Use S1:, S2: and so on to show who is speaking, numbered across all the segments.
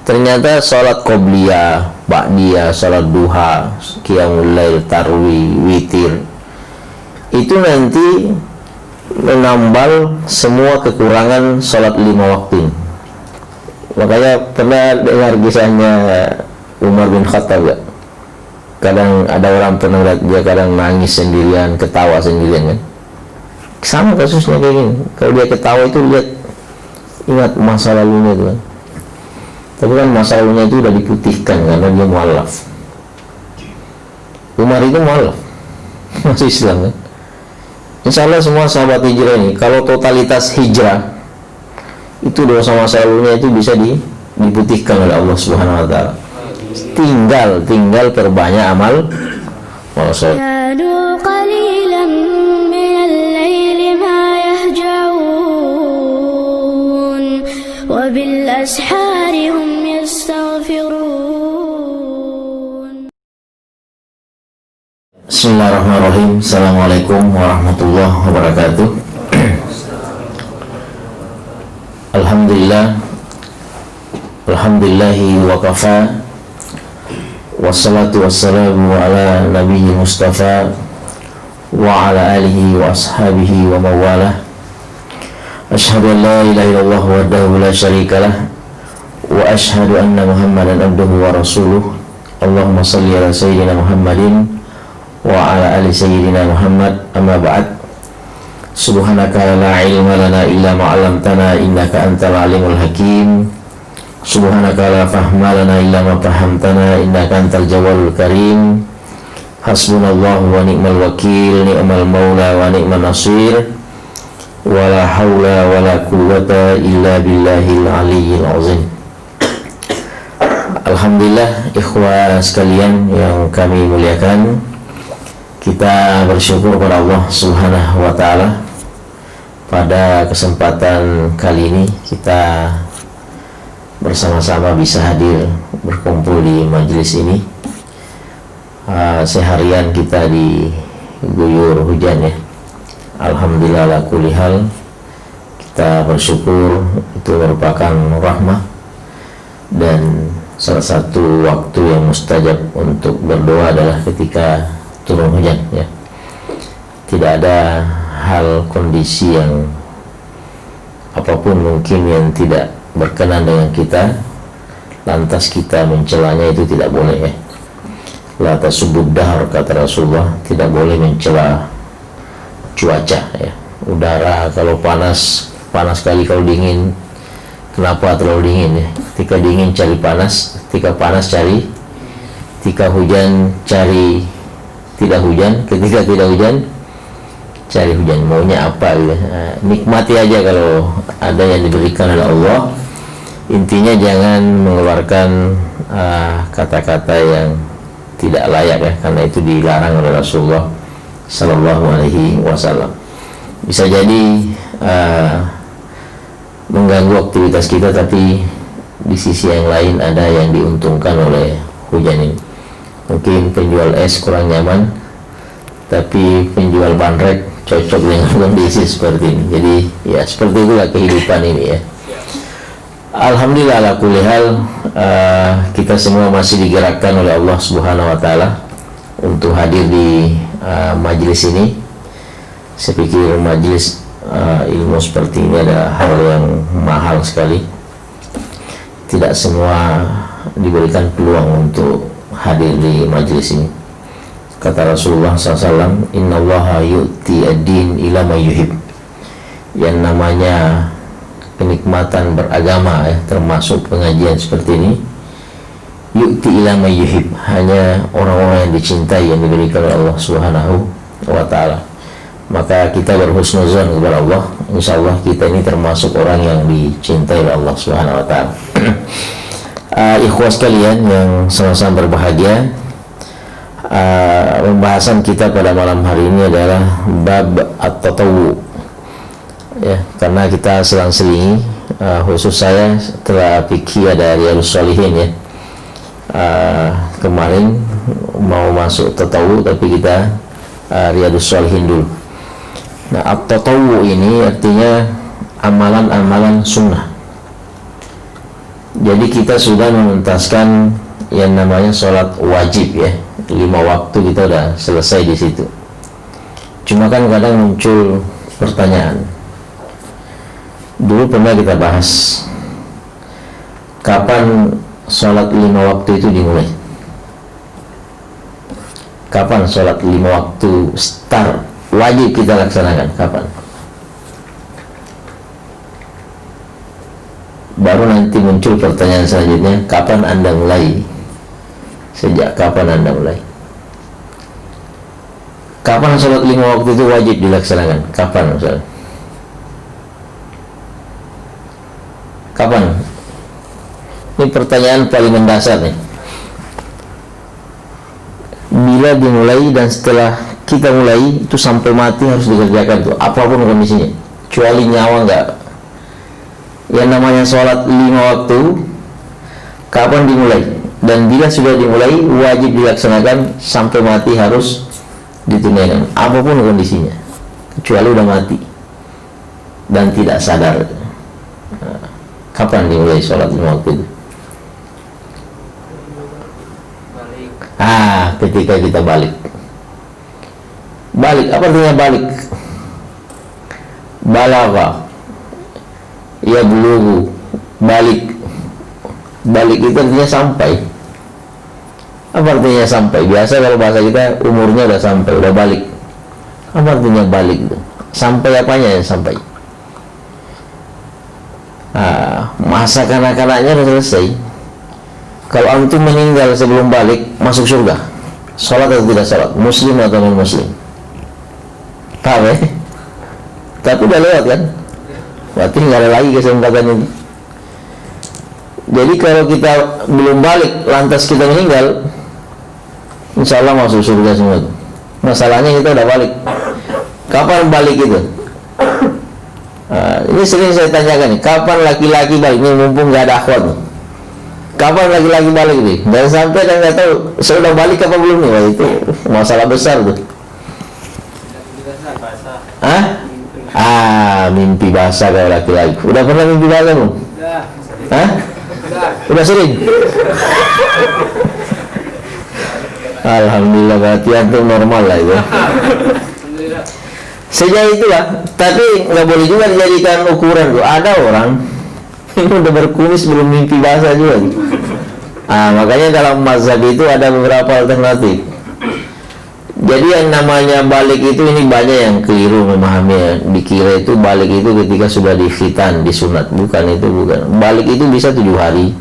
S1: ternyata sholat qobliyah, ba'diyah, sholat duha, qiyamul lail, tarwih, witir, itu nanti menambal semua kekurangan sholat 5 waktu. Makanya pernah dengar kisahnya Umar bin Khattab ya? Kadang ada orang pernah lihat dia kadang nangis sendirian, ketawa sendirian kan. Sama kasusnya kayak gini. Kalau dia ketawa itu lihat, ingat masa lalunya itu kan. Tapi kan masa lalunya itu udah diputihkan karena dia mualaf. Umar itu mualaf, masih Islam kan. Insya Allah semua sahabat hijrah ini, kalau totalitas hijrah itu dosa masa lalunya itu bisa diputihkan oleh Allah Subhanahu Wa Taala. Tinggal perbanyak amal soleh. Bismillahirrahmanirrahim. Assalamualaikum warahmatullahi wabarakatuh. Alhamdulillahi wa kafa, wassalatu wassalamu ala nabiyyi mustafa wa ala alihi wa ashabihi wa mawalah. Ashhadu an la ilaha illallah wahdahu la syarikalah wa ashhadu anna Muhammadan abduhu wa rasuluh. Allahumma salli ala sayyidina Muhammadin wa ala ali sayyidina Muhammad. Amma ba'd. Subhanaka la ilma lana illa ma 'allamtana innaka antal alimul hakim. Subhanaka la fahma lana illa ma fahamtana innaka antal jawwalul karim. Hasbunallahu wa ni'mal wakil, ni'mal maula wa ni'man nasir. Wala haula wala quwwata illa billahil aliyyil azim. Alhamdulillah, ikhwah sekalian yang kami muliakan, kita bersyukur kepada Allah Subhanahu wa Ta'ala. Pada kesempatan kali ini kita bersama-sama bisa hadir berkumpul di majelis ini. Seharian kita diguyur hujan ya. Alhamdulillah ala kulli hal, kita bersyukur itu merupakan rahmah dan salah satu waktu yang mustajab untuk berdoa adalah ketika turun hujan ya. Tidak ada hal kondisi yang apapun mungkin yang tidak berkenan dengan kita lantas kita mencelanya, itu tidak boleh ya. La tasubud dahr, kata Rasulullah, tidak boleh mencela cuaca ya. Udara kalau panas sekali, kalau dingin kenapa terlalu dingin ya. Ketika dingin cari panas, ketika panas cari, ketika hujan cari tidak hujan, ketika tidak hujan cari hujan. Maunya apa gitu. Nikmati aja kalau ada yang diberikan oleh Allah. Intinya jangan mengeluarkan kata-kata yang tidak layak ya, karena itu dilarang oleh Rasulullah Sallallahu Alaihi Wasallam. Bisa jadi mengganggu aktivitas kita, tapi di sisi yang lain ada yang diuntungkan oleh hujan ini. Mungkin penjual es kurang nyaman, tapi penjual bandrek cocok dengan kondisi seperti ini. Jadi ya seperti itulah kehidupan ini ya. Alhamdulillah ala kulli hal, kita semua masih digerakkan oleh Allah Subhanahu wa Ta'ala untuk hadir di majelis ini. Saya pikir majelis ilmu seperti ini ada hal yang mahal sekali. Tidak semua diberikan peluang untuk hadir di majelis ini. Kata Rasulullah SAW, innallaha yu'ti ad-din ila ma yuhib. Yang namanya kenikmatan beragama ya, termasuk pengajian seperti ini, yu'ti ila ma yuhib, hanya orang-orang yang dicintai yang diberikan oleh Allah Subhanahu wa Ta'ala. Maka kita berhusnuzon kepada Allah, insyaallah kita ini termasuk orang yang dicintai oleh Allah Subhanahu wa Ta'ala. Ikhwas sekalian yang sama-sama berbahagia, pembahasan kita pada malam hari ini adalah bab at-tatawwu ya, karena kita selang-selingi, khusus saya setelah fikih ada Riyadhus Shalihin ya. Kemarin mau masuk tatawwu tapi kita Riyadhus Shalihin dulu. Nah, at-tatawwu ini artinya amalan-amalan sunnah Jadi kita sudah menuntaskan yang namanya sholat wajib ya, 5 waktu kita udah selesai di situ. Cuma kan kadang muncul pertanyaan. Dulu pernah kita bahas kapan sholat 5 waktu itu dimulai. Kapan sholat 5 waktu start wajib kita laksanakan, kapan? Baru nanti muncul pertanyaan selanjutnya, kapan Anda mulai? Sejak kapan Anda mulai? Kapan sholat 5 waktu itu wajib dilaksanakan? Kapan misalnya? Kapan? Ini pertanyaan paling mendasar nih. Bila dimulai dan setelah kita mulai itu sampai mati harus dikerjakan tuh, apapun kondisinya, kecuali nyawa enggak. Yang namanya sholat 5 waktu kapan dimulai, dan bila sudah dimulai wajib dilaksanakan sampai mati, harus ditunaikan apapun kondisinya, kecuali udah mati dan tidak sadar. Kapan dimulai sholat 5 waktu itu? Ketika kita balik. Balik, apa artinya balik? Balagha, ya bulugu, balik. Balik itu artinya sampai. Apa artinya sampai? Biasa kalau bahasa kita umurnya udah sampai, udah balik. Apa artinya balik itu? Sampai apanya yang sampai? Masa kanak-kanaknya udah selesai. Kalau antum meninggal sebelum balik, masuk surga. Sholat atau tidak sholat? Muslim atau non muslim? Paham ya? Tapi udah lewat kan? Berarti nggak ada lagi kesempatan itu. Jadi kalau kita belum balik, lantas kita meninggal, insya Allah masuk surga semua. Masalahnya kita udah balik. Kapan balik itu? Ini sering saya tanyakan nih, kapan laki-laki balik? Ini mumpung nggak ada akhwat nih. Kapan laki-laki balik nih? Dan sampai dan nggak tahu saya udah balik apa belum nih? Wah, itu masalah besar tuh. Mimpi basah kalau laki-laki. Udah pernah mimpi basah belum? Udah sering? Alhamdulillah, berarti antum normal lah itu. Sejauh itulah, tapi nggak boleh juga dijadikan ukuran tuh. Ada orang ini udah berkumis belum mimpi basah juga. Makanya dalam mazhab itu ada beberapa alternatif. Jadi yang namanya balik itu, ini banyak yang keliru memahaminya. Dikira itu balik itu ketika sudah dikhitan, disunat. Bukan, itu bukan. Balik itu bisa 7 hari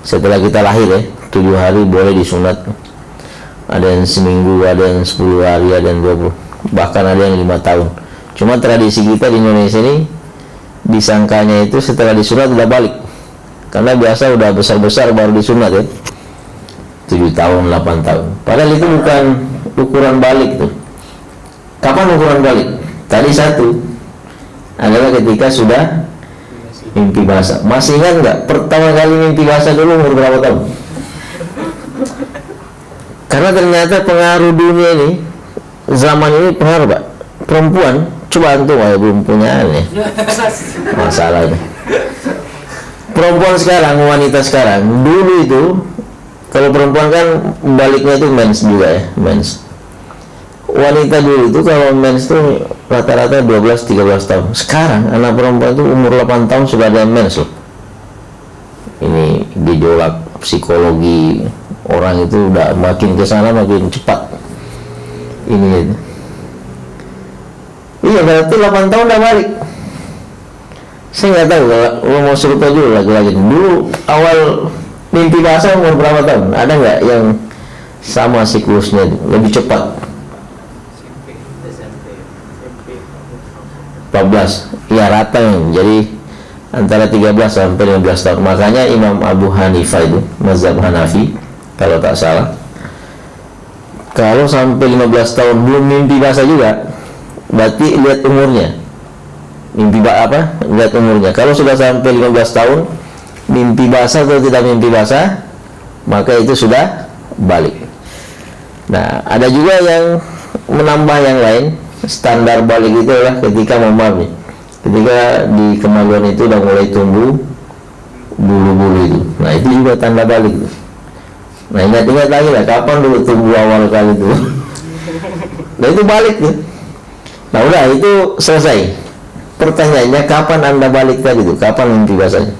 S1: setelah kita lahir ya. 7 hari boleh disunat. Ada yang seminggu, ada yang 10 hari, ada yang 20, bahkan ada yang 5 tahun. Cuma tradisi kita di Indonesia ini disangkanya itu setelah disunat udah balik, karena biasa udah besar-besar baru disunat ya, 7 tahun, 8 tahun. Padahal itu bukan ukuran balik tuh. Kapan ukuran balik? Tadi satu adalah ketika sudah mimpi basah. Masih ingat nggak pertama kali mimpi basah dulu umur berapa tahun? Karena ternyata pengaruh dunia ini, zaman ini pengaruh Pak. Perempuan, coba antum belum punya aneh masalahnya. Perempuan sekarang, wanita sekarang, dulu itu kalau perempuan kan baliknya itu mens juga ya, mens. Wanita dulu itu kalau mens itu rata-rata 12-13 tahun. Sekarang anak perempuan itu umur 8 tahun sudah ada mens loh. Ini gejolak psikologi, orang itu udah makin kesana makin cepat. Ini gitu. Iya, berarti 8 tahun udah balik. Saya nggak tahu kalau mau suruh tahu dulu lagi-lagi. Dulu awal mimpi basah umur berapa tahun? Ada nggak yang sama siklusnya lebih cepat? 14. Ya rata nih. Jadi antara 13 sampai 15 tahun. Makanya Imam Abu Hanifah itu mazhab Hanafi kalau tak salah, kalau sampai 15 tahun belum mimpi basah juga, berarti lihat umurnya. Mimpi apa? Lihat umurnya. Kalau sudah sampai 15 tahun mimpi basah atau tidak mimpi basah, maka itu sudah balik. Nah, ada juga yang menambah yang lain. Standar balik itu adalah ketika memar nih. Ketika di kemaluan itu udah mulai tumbuh bulu-bulu itu. Nah itu juga tanda balik. Nah ingat-ingat lagi lah, kapan dulu tumbuh awal kali itu. Nah itu balik tuh. Nah udah itu selesai. Pertanyaannya kapan Anda balik tadi itu? Kapan mimpi basahnya?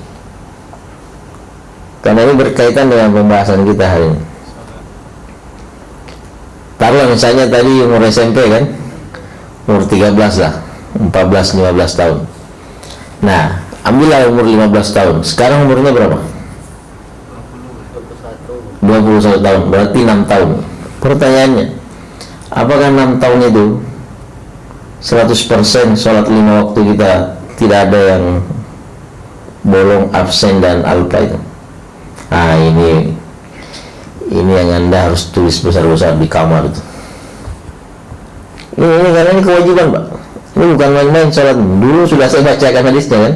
S1: Karena ini berkaitan dengan pembahasan kita hari ini. Taruhlah misalnya tadi umur SMP kan, umur 13 lah, 14-15 tahun. Nah, ambillah umur 15 tahun. Sekarang umurnya berapa? 21 tahun, berarti 6 tahun. Pertanyaannya, apakah 6 tahun itu 100% sholat 5 waktu kita tidak ada yang bolong, absen, dan alpa itu? Nah ini yang Anda harus tulis besar-besar di kamar itu. Ini karena ini kewajiban Pak. Ini bukan main-main sholat. Dulu sudah saya bacakan hadisnya kan.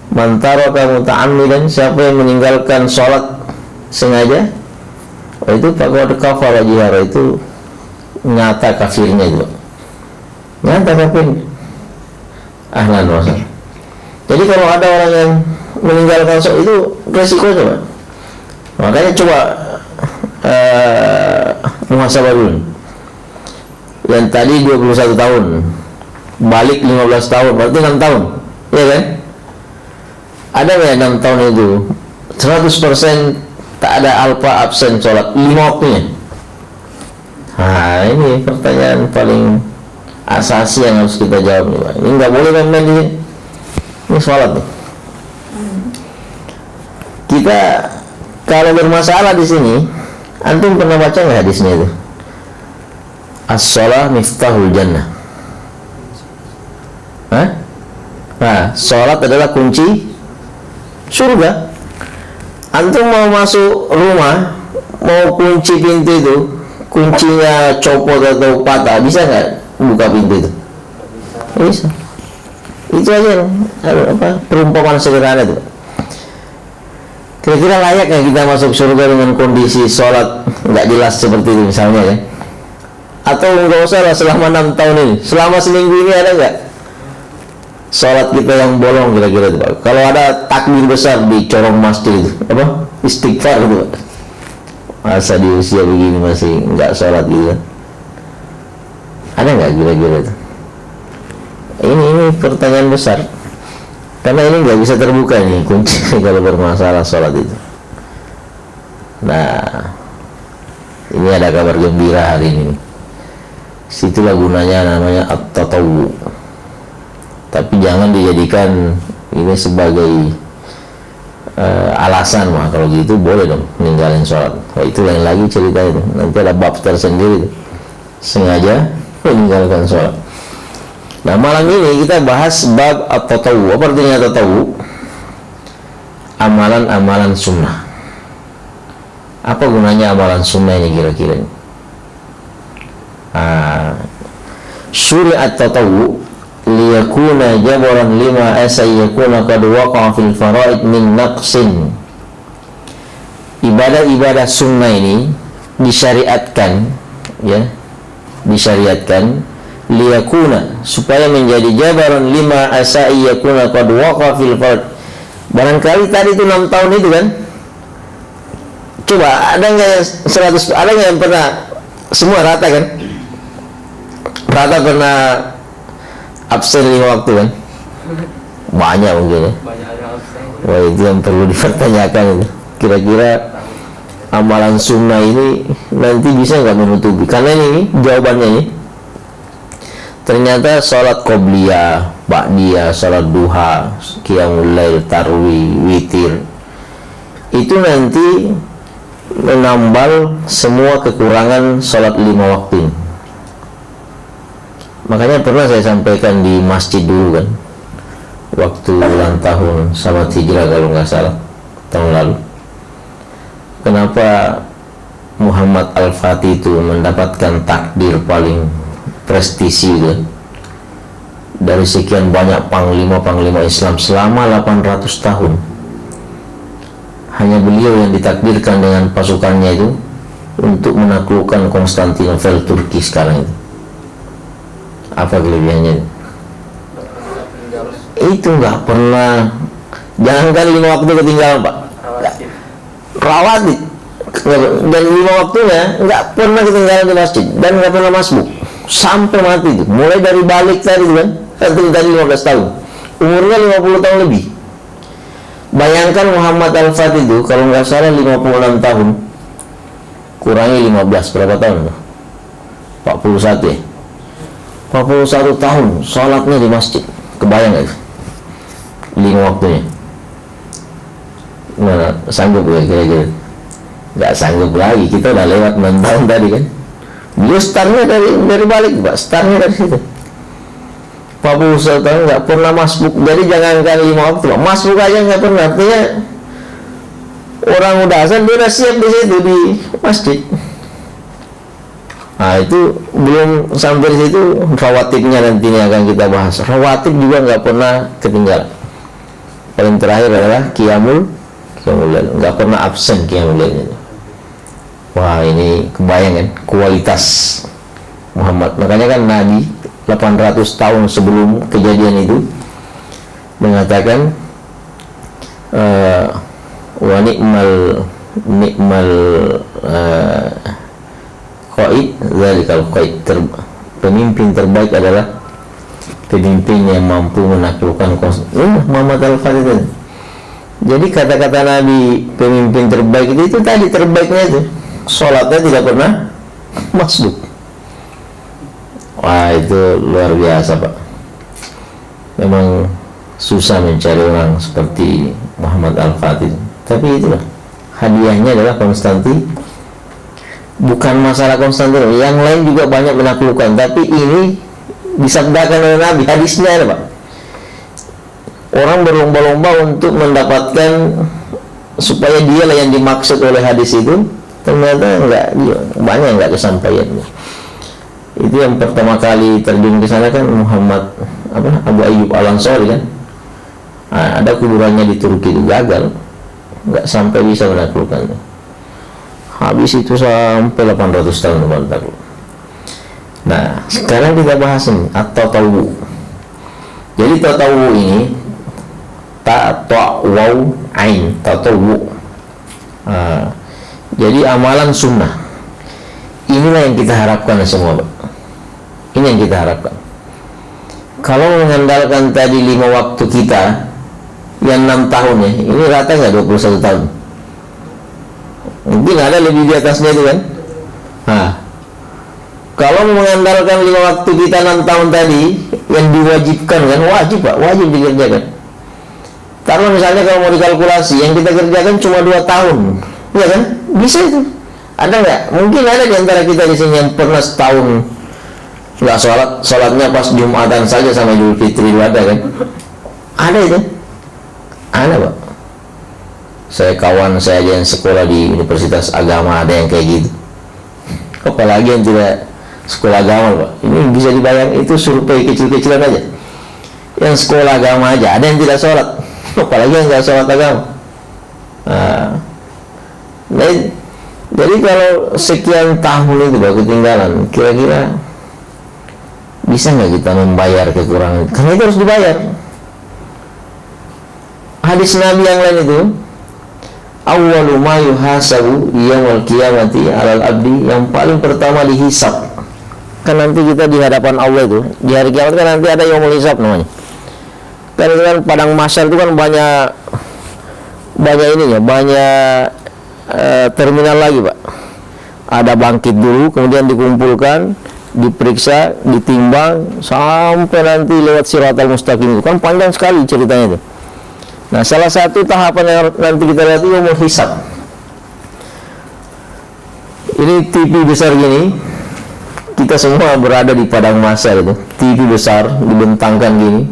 S1: Man taraka muta'ammidan, siapa yang meninggalkan sholat sengaja, itu faqad kafara jihara, itu nyata kafirnya itu. Nyata kafir. Ahlan wa sahlan. Jadi kalau ada orang yang meninggalkan sholat itu resikonya Pak. Makanya coba muhasabah dulu. Yang tadi 21 tahun balik 15 tahun, berarti 6 tahun, ya kan? Ada nggak 6 tahun itu 100% tak ada alpa, absen sholat 5 waktunya? Nah ini pertanyaan paling asasi yang harus kita jawab nih Pak. Ini nggak boleh main-main di ini sholat tuh. Kita kalau bermasalah di sini, antum pernah baca nggak hadisnya itu? As-shalah miftahul jannah. Hah? Nah, sholat adalah kunci surga. Antum mau masuk rumah, mau kunci pintu itu, kuncinya copot atau patah, bisa nggak buka pintu itu? Bisa. Itu aja perumpamaan sederhana itu. Kira-kira layak nggak kita masuk surga dengan kondisi sholat nggak jelas seperti itu misalnya ya? Atau nggak usah lah selama 6 tahun ini, selama seminggu ini ada nggak sholat kita yang bolong kira-kira itu Pak? Kalau ada takbir besar di corong masjid itu, apa? Istighfar itu Pak. Masa di usia begini masih nggak sholat gitu kan? Ada nggak kira-kira itu? Ini pertanyaan besar. Karena ini nggak bisa terbuka nih kunci kalau bermasalah sholat itu. Nah, ini ada kabar gembira hari ini. Situlah gunanya namanya at-tatawwu. Tapi jangan dijadikan ini sebagai alasan mah. Kalau gitu boleh dong ninggalin sholat. Wah, itu lain lagi cerita itu. Nanti ada bab tersendiri. Sengaja meninggalkan sholat. Nah malam ini kita bahas bab at-tatawwu. Apa artinya at-tatawwu? Amalan-amalan sunnah. Apa gunanya amalan sunnah ini kira-kira? Syuri'at at-tatawwu liyakuna jabaran lima asayyakuna qad waqa'a fil faraid min naqsin. Ibadah-ibadah sunnah ini disyariatkan, ya, disyariatkan liyakuna, supaya menjadi jabaran lima asai yakuna qad waqa fil fard. Barangkali tadi itu 6 tahun itu kan, coba ada nggak yang 100, ada nggak yang pernah semua rata kan, rata pernah absen 5 waktu kan? Banyak mungkin ya. Wah itu yang perlu dipertanyakan itu. Kira-kira amalan sunnah ini nanti bisa nggak menutupi? Karena ini jawabannya ini, ternyata sholat qobliyah, ba'diyah, sholat duha, qiyamul lail, tarwih, witir, itu nanti menambal semua kekurangan sholat 5 waktu. Makanya pernah saya sampaikan di masjid dulu kan, waktu ulang tahun Sahabat Hijrah kalau nggak salah tahun lalu, kenapa Muhammad Al-Fatih itu mendapatkan takdir paling prestisi itu dari sekian banyak panglima-panglima Islam selama 800 tahun. Hanya beliau yang ditakdirkan dengan pasukannya itu untuk menaklukkan Konstantinopel, Turki sekarang itu. Apa kelebihannya? Itu nggak pernah, jangankan 5 waktu ketinggalan Pak, rawatib, dan 5 waktunya nggak pernah ketinggalan di masjid dan nggak pernah masbuk sampai mati itu. Mulai dari balik tadi kan, tadi 15 tahun, umurnya 50 tahun lebih. Bayangkan Muhammad Al-Fatih itu kalau nggak salah 56 tahun, kurangi 15 berapa tahun? 41 ya. 41 tahun sholatnya di masjid. Kebayang nggak? 5 waktunya. Nah, sanggup ya kira-kira? Nggak sanggup lagi, kita udah lewat 6 tahun tadi kan. Dia startnya dari balik Pak, startnya dari situ. 41 tahun nggak pernah masbuk. Jadi jangankan 5 waktu Pak, masbuk aja nggak pernah. Artinya orang udah azan dia udah siap di situ di masjid. Nah itu belum sampai di situ, rawatibnya nantinya akan kita bahas. Rawatib juga nggak pernah ketinggalan. Paling terakhir adalah qiyamul lail, nggak pernah absen qiyamul lail. Wah ini kebayang kan kualitas Muhammad. Makanya kan Nabi 800 tahun sebelum kejadian itu mengatakan wa ni'mal qaid zalikal qaid, pemimpin terbaik adalah pemimpin yang mampu menaklukkan Muhammad Al-Fatih. Jadi kata-kata Nabi pemimpin terbaik itu tadi terbaiknya itu sholatnya tidak pernah masbuk. Wah itu luar biasa Pak. Memang susah mencari orang seperti Muhammad Al-Fatih. Tapi itulah hadiahnya adalah Konstantin. Bukan masalah Konstantin, yang lain juga banyak menaklukkan, tapi ini disabdakan oleh Nabi, hadisnya ada Pak. Orang berlomba-lomba untuk mendapatkan supaya dialah yang dimaksud oleh hadis itu, ternyata enggak, banyak enggak kesampaian. Itu yang pertama kali terjun ke sana kan Abu Ayyub Al-Ansari kan. Nah, ada kuburannya di Turki itu gagal, enggak sampai bisa menaklukkan. Habis itu sampai 800 tahun baru takluk. Nah, sekarang kita bahas ini at-tatawu. Jadi tatawu ini ta-ta-waw ain, tatawu. Jadi amalan sunnah. Inilah yang kita harapkan semua, Pak. Ini yang kita harapkan. Kalau mengandalkan tadi 5 waktu kita yang 6 tahun ya, ini rata nggak 21 tahun? Mungkin ada lebih di atasnya itu kan. Nah, kalau mengandalkan 5 waktu kita 6 tahun tadi yang diwajibkan kan, wajib Pak, wajib dikerjakan. Taruh misalnya kalau mau dikalkulasi yang kita kerjakan cuma 2 tahun, ya kan? Bisa itu. Ada nggak? Mungkin ada di antara kita di sini yang pernah setahun nggak sholatnya pas Jumatan saja sama Idul Fitri ada kan? Ada itu, ada Pak. Kawan saya aja yang sekolah di Universitas Agama ada yang kayak gitu. Apalagi yang tidak sekolah agama Pak. Ini bisa dibayang, itu survei kecil-kecilan aja. Yang sekolah agama aja ada yang tidak sholat, apalagi yang nggak sholat agama. Nah, jadi kalau sekian tahun itu Pak ketinggalan, kira-kira bisa nggak kita membayar kekurangan? Karena itu harus dibayar. Hadis Nabi yang lain itu, awwalu ma yuhasabu yaumul qiyamati 'alal abdi, yang paling pertama dihisab. Kan nanti kita di hadapan Allah itu, di hari kiamat kan nanti ada yaumul hisab namanya. Kan itu kan padang mahsyar itu kan banyak ininya, banyak terminal lagi Pak. Ada bangkit dulu, kemudian dikumpulkan, diperiksa, ditimbang sampai nanti lewat Siratal Mustaqim. Itu kan panjang sekali ceritanya itu. Nah, salah satu tahapan yang nanti kita lihat itu yaumul hisab. Ini TV besar gini, kita semua berada di padang mahsyar itu. TV besar dibentangkan gini,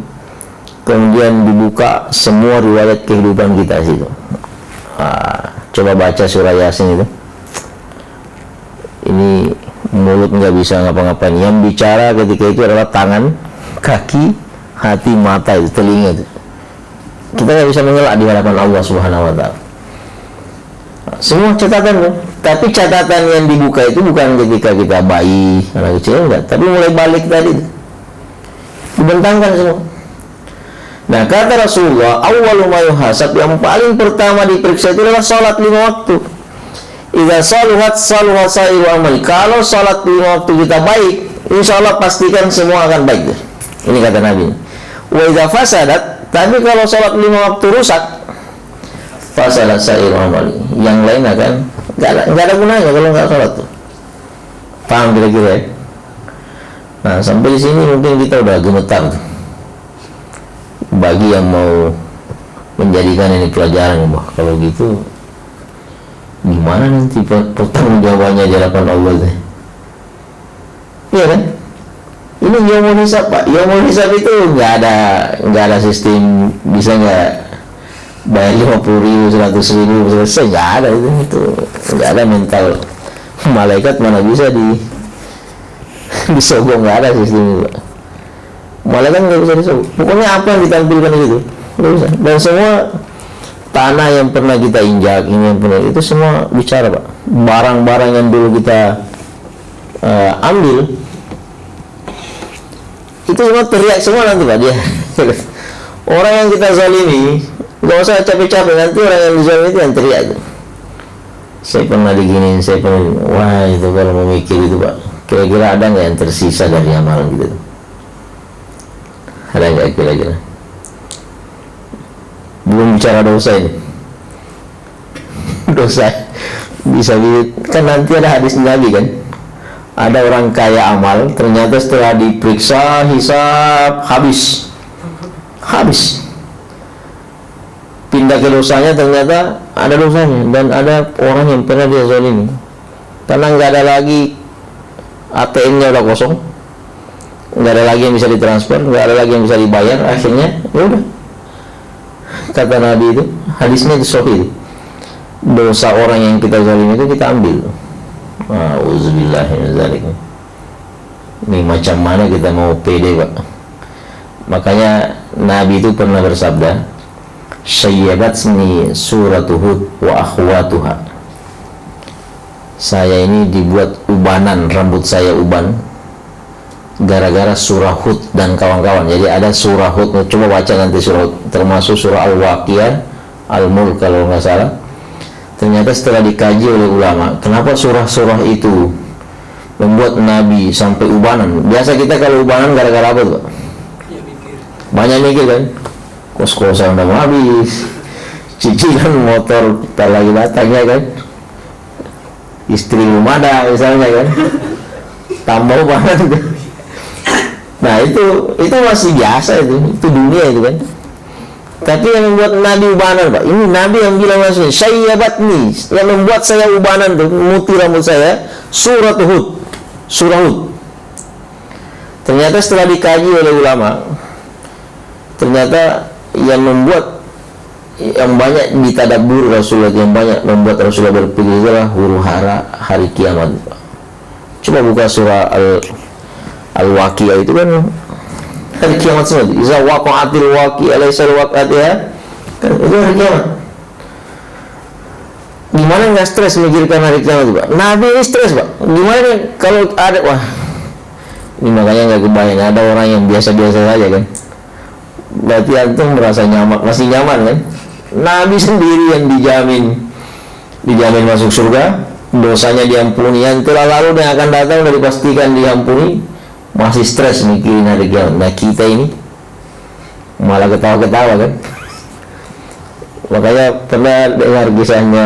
S1: kemudian dibuka semua riwayat kehidupan kita situ. Coba baca surah Yasin itu. Ini mulut nggak bisa ngapa-ngapain. Yang bicara ketika itu adalah tangan, kaki, hati, mata itu, telinga itu. Kita nggak bisa mengelak di hadapan Allah Subhanahu wa Ta'ala. Semua catatan kan? Tapi catatan yang dibuka itu bukan ketika kita bayi, anak kecil enggak, tapi mulai balik tadi dibentangkan semua. Nah, kata Rasulullah, awwalu ma yuhasab, yang paling pertama diperiksa itu adalah salat 5 waktu. Idza saluhat saluha sa'iru amal. Kalau salat 5 waktu kita baik, insyaallah pastikan semua akan baik. Ini kata Nabi. Wa idza fasadat, tapi kalau salat 5 waktu rusak, fasadat sa'iru amal. Yang lain akan enggak ada gunanya kalau enggak salat tuh. Paham kira-kira ya? Nah, sampai di sini mungkin kita udah gemetar tuh. Bagi yang mau menjadikan ini pelajaran, wah kalau gitu gimana nanti pertanggungjawabannya di hadapan Allah deh? Iya kan? Ini yaumul hisab, Pak. Yaumul hisab itu nggak ada sistem bisa nggak bayar 50.000, 100.000 selesai, nggak ada itu nggak ada. Mental malaikat mana bisa disogong, nggak ada sistem itu, Pak. Malaikat nggak bisa disogong. Pokoknya apa yang ditampilkan itu nggak bisa. Dan semua tanah yang pernah kita injak, ini yang pernah, itu semua bicara, Pak. Barang-barang yang dulu kita ambil itu semua teriak semua nanti, Pak, dia. Orang yang kita zalimi nggak usah capek-capek, nanti orang yang dizalimi itu yang teriak itu. Saya pernah diginiin, saya pernah diginiin. Wah, itu kalau memikir itu, Pak, kira-kira ada nggak yang tersisa dari amalan gitu? Ada nggak kira-kira? Belum bicara dosa ini. Dosa bisa kan nanti ada hadis Nabi kan, ada orang kaya amal, ternyata setelah diperiksa hisab habis pindah ke dosanya, ternyata ada dosanya. Dan ada orang yang pernah dia zalimi, karena nggak ada lagi ATM-nya udah kosong, nggak ada lagi yang bisa ditransfer, nggak ada lagi yang bisa dibayar, akhirnya ya udah, kata Nabi itu, hadisnya itu sahih, dosa orang yang kita zalim itu kita ambil. Auzubillahiminzalik. Ini macam mana kita mau pede, Pak? Makanya Nabi itu pernah bersabda, syayyabatni suratu Hud wa akhwatuha. Saya ini dibuat ubanan, rambut saya uban gara-gara surah Hud dan kawan-kawan. Jadi ada surah Hud, coba baca nanti surah Hud, termasuk surah Al-Waqiah, Al-Mulk kalau nggak salah. Ternyata setelah dikaji oleh ulama, kenapa surah-surah itu membuat Nabi sampai ubanan? Biasa kita kalau ubanan gara-gara apa tuh, Pak? Banyak mikir kan, kos-kosan udah habis, cicilan motor tak lagi datangnya kan, istri belum ada misalnya kan, tambah ubanan. Nah itu masih biasa, itu dunia itu kan. Tapi yang membuat Nabi ubanan, Pak, ini Nabi yang bilang langsung, syayyabatni, yang membuat saya ubanan tuh, memutih rambut saya, surah Hud. Ternyata setelah dikaji oleh ulama, ternyata yang membuat, yang banyak ditadabbur Rasulullah, yang banyak membuat Rasulullah berpikir adalah huru-hara hari kiamat. Coba buka surah Al-Waqiah, itu kan hari kiamat semua. Iza waqa'atil waqi'ah laisa waqa'atiha, kan itu hari kiamat. Gimana nggak stres memikirkan hari kiamat, Pak? Nabi ini stres, Pak. Gimana kalau ada, wah, ini makanya nggak kebayang ada orang yang biasa-biasa saja kan. Berarti antum merasa nyaman, masih nyaman kan? Nabi sendiri yang dijamin masuk surga, dosanya diampuni, yang telah lalu dan akan datang sudah dipastikan diampuni, masih stres mikirin hari kiamat. Nah kita ini malah ketawa-ketawa kan. Makanya pernah dengar kisahnya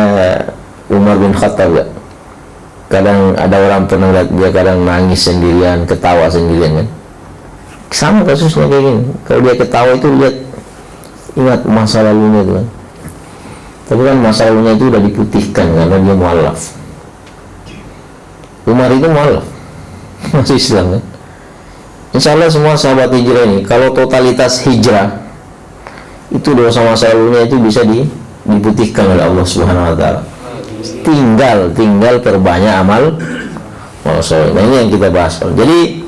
S1: Umar bin Khattab ya? Kadang ada orang pernah lihat dia kadang nangis sendirian, ketawa sendirian kan. Sama kasusnya kayak gini. Kalau dia ketawa itu lihat, ingat masa lalunya itu kan. Tapi kan masa lalunya itu udah diputihkan karena dia mualaf. Umar itu mualaf, masih Islam kan. Insya Allah semua sahabat hijrah ini, kalau totalitas hijrah itu dosa masa lalunya itu bisa diputihkan oleh Allah Subhanahu Wa Taala. Tinggal perbanyak amal soleh. Nah ini yang kita bahas. Jadi